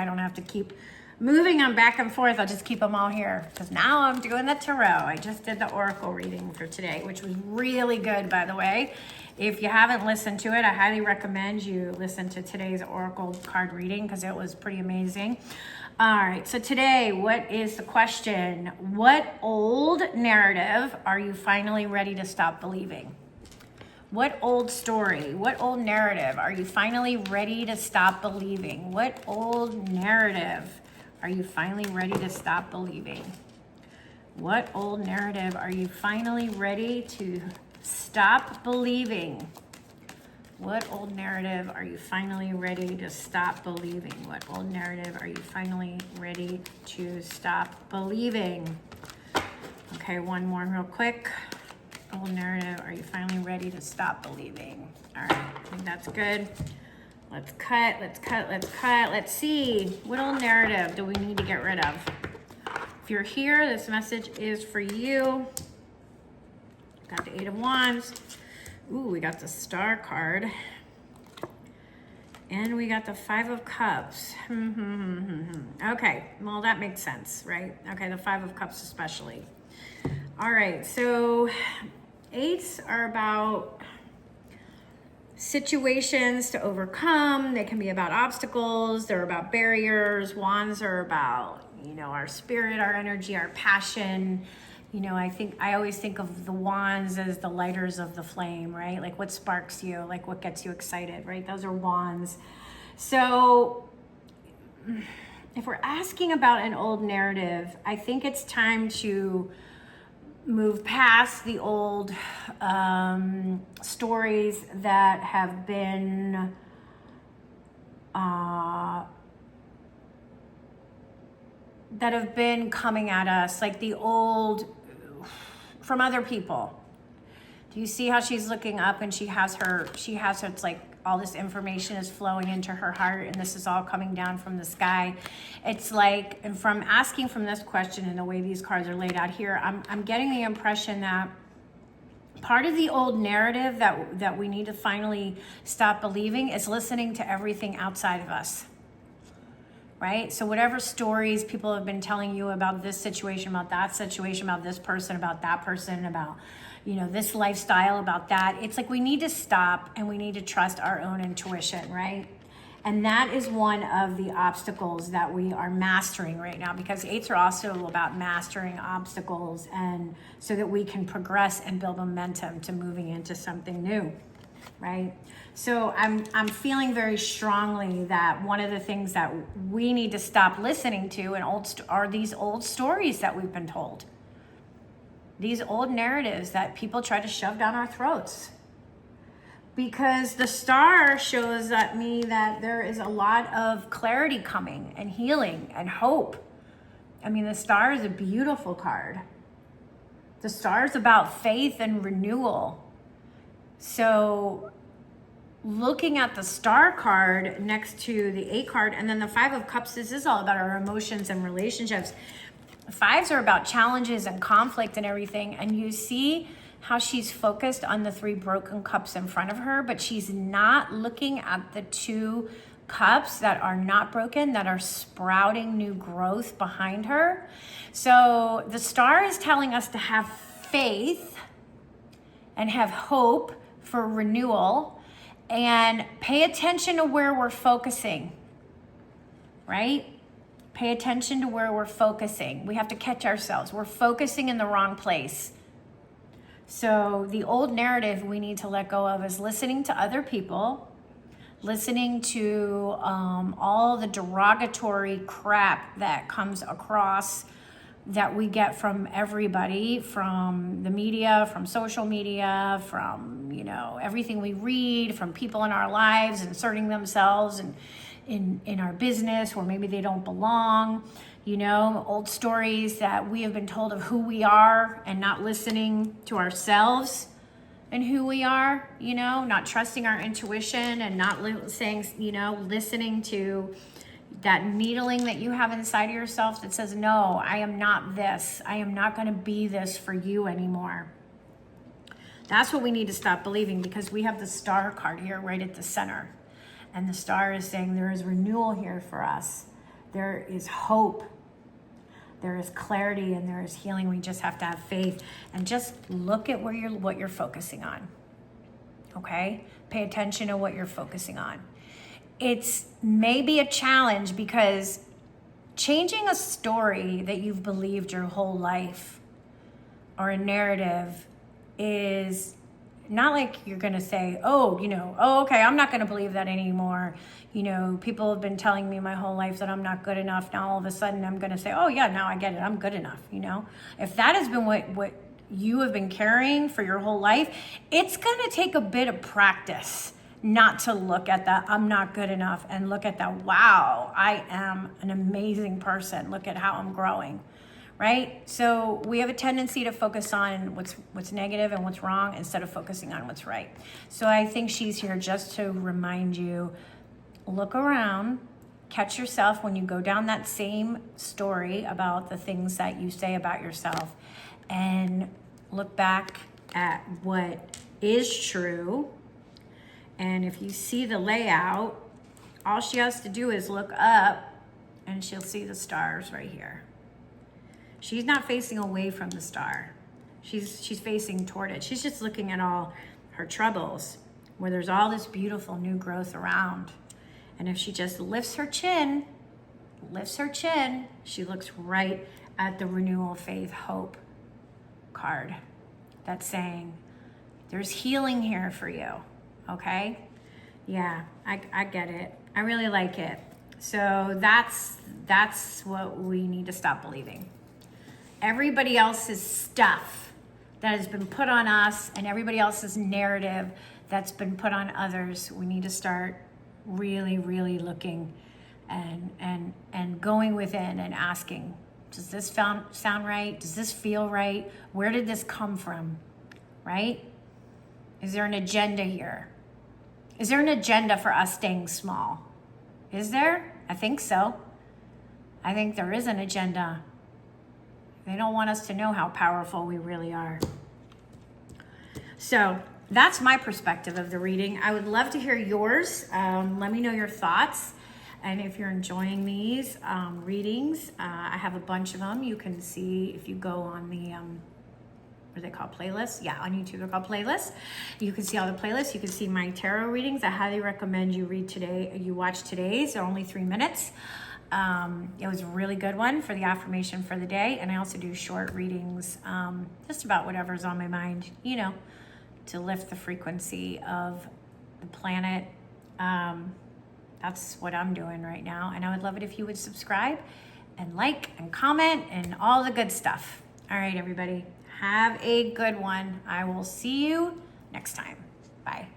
I don't have to keep moving them back and forth. I'll just keep them all here because now I'm doing the tarot. I just did the oracle reading for today, which was really good, by the way. If you haven't listened to it, I highly recommend you listen to today's oracle card reading because it was pretty amazing. All right, so today, what is the question? What old narrative are you finally ready to stop believing? What old story, what old narrative are you finally ready to stop believing? What old narrative are you finally ready to stop believing? What old narrative are you finally ready to stop believing? What old narrative are you finally ready to stop believing? What old narrative are you finally ready to stop believing? Okay, one more real quick. Old narrative, are you finally ready to stop believing? All right, I think that's good. Let's cut, let's cut, let's cut. Let's see, what old narrative do we need to get rid of? If you're here, this message is for you. Got the Eight of Wands. Ooh, we got the Star card. And we got the Five of Cups. Okay, well, that makes sense, right? Okay, the Five of Cups especially. All right, so eights are about situations to overcome. They can be about obstacles. They're about barriers. Wands are about, you know, our spirit, our energy, our passion. You know, I always think of the wands as the lighters of the flame, right? Like what sparks you, like what gets you excited, right? Those are wands. So if we're asking about an old narrative, I think it's time to move past the old stories that have been coming at us, like the old from other people. Do you see how she's looking up and she has it's like all this information is flowing into her heart and this is all coming down from the sky. It's like, and from asking from this question and the way these cards are laid out here, I'm getting the impression that part of the old narrative that we need to finally stop believing is listening to everything outside of us. Right? So whatever stories people have been telling you about this situation, about that situation, about this person, about that person, about, you know, this lifestyle, about that, it's like we need to stop and we need to trust our own intuition, right? And that is one of the obstacles that we are mastering right now, because eights are also about mastering obstacles, and so that we can progress and build momentum to moving into something new, right? So I'm feeling very strongly that one of the things that we need to stop listening to are these old stories that we've been told. These old narratives that people try to shove down our throats. Because the Star shows me that there is a lot of clarity coming and healing and hope. I mean, the Star is a beautiful card. The Star is about faith and renewal. So looking at the Star card next to the 8 card and then the 5 of Cups, this is all about our emotions and relationships. Fives are about challenges and conflict and everything. And you see how she's focused on the 3 broken cups in front of her, but she's not looking at the 2 cups that are not broken, that are sprouting new growth behind her. So the Star is telling us to have faith and have hope for renewal, and pay attention to where we're focusing, right? Pay attention to where we're focusing. We have to catch ourselves. We're focusing in the wrong place. So the old narrative we need to let go of is listening to other people, listening to all the derogatory crap that comes across, that we get from everybody, from the media, from social media, from, you know, everything we read, from people in our lives inserting themselves in our business where maybe they don't belong, you know, old stories that we have been told of who we are and not listening to ourselves and who we are, you know, not trusting our intuition and not listening to that needling that you have inside of yourself that says, no, I am not this. I am not going to be this for you anymore. That's what we need to stop believing, because we have the Star card here right at the center. And the Star is saying there is renewal here for us. There is hope. There is clarity and there is healing. We just have to have faith and just look at what you're focusing on. Okay? Pay attention to what you're focusing on. It's maybe a challenge because changing a story that you've believed your whole life or a narrative is not like you're going to say, okay, I'm not going to believe that anymore. People have been telling me my whole life that I'm not good enough. Now all of a sudden I'm going to say, oh yeah, now I get it. I'm good enough. If that has been what you have been carrying for your whole life, it's going to take a bit of practice not to look at that I'm not good enough and look at that, wow, I am an amazing person. Look at how I'm growing, right? So we have a tendency to focus on what's negative and what's wrong instead of focusing on what's right. So I think she's here just to remind you, look around, catch yourself when you go down that same story about the things that you say about yourself, and look back at what is true. And if you see the layout, all she has to do is look up and she'll see the stars right here. She's not facing away from the star. She's facing toward it. She's just looking at all her troubles where there's all this beautiful new growth around. And if she just lifts her chin, she looks right at the renewal, faith, hope card that's saying there's healing here for you. Okay? Yeah, I get it. I really like it. So that's what we need to stop believing. Everybody else's stuff that has been put on us and everybody else's narrative that's been put on others, we need to start really, really looking and going within and asking, does this sound right? Does this feel right? Where did this come from? Right? Is there an agenda here? Is there an agenda for us staying small? Is there? I think so. I think there is an agenda. They don't want us to know how powerful we really are. So that's my perspective of the reading. I would love to hear yours. Let me know your thoughts. And if you're enjoying these readings, I have a bunch of them. You can see if you go on the, what are they called, playlists? Yeah, on YouTube they're called playlists. You can see all the playlists. You can see my tarot readings. I highly recommend you watch today's. They're only 3 minutes. It was a really good one for the affirmation for the day. And I also do short readings, just about whatever's on my mind, to lift the frequency of the planet. That's what I'm doing right now. And I would love it if you would subscribe and like and comment and all the good stuff. All right, everybody, have a good one. I will see you next time. Bye.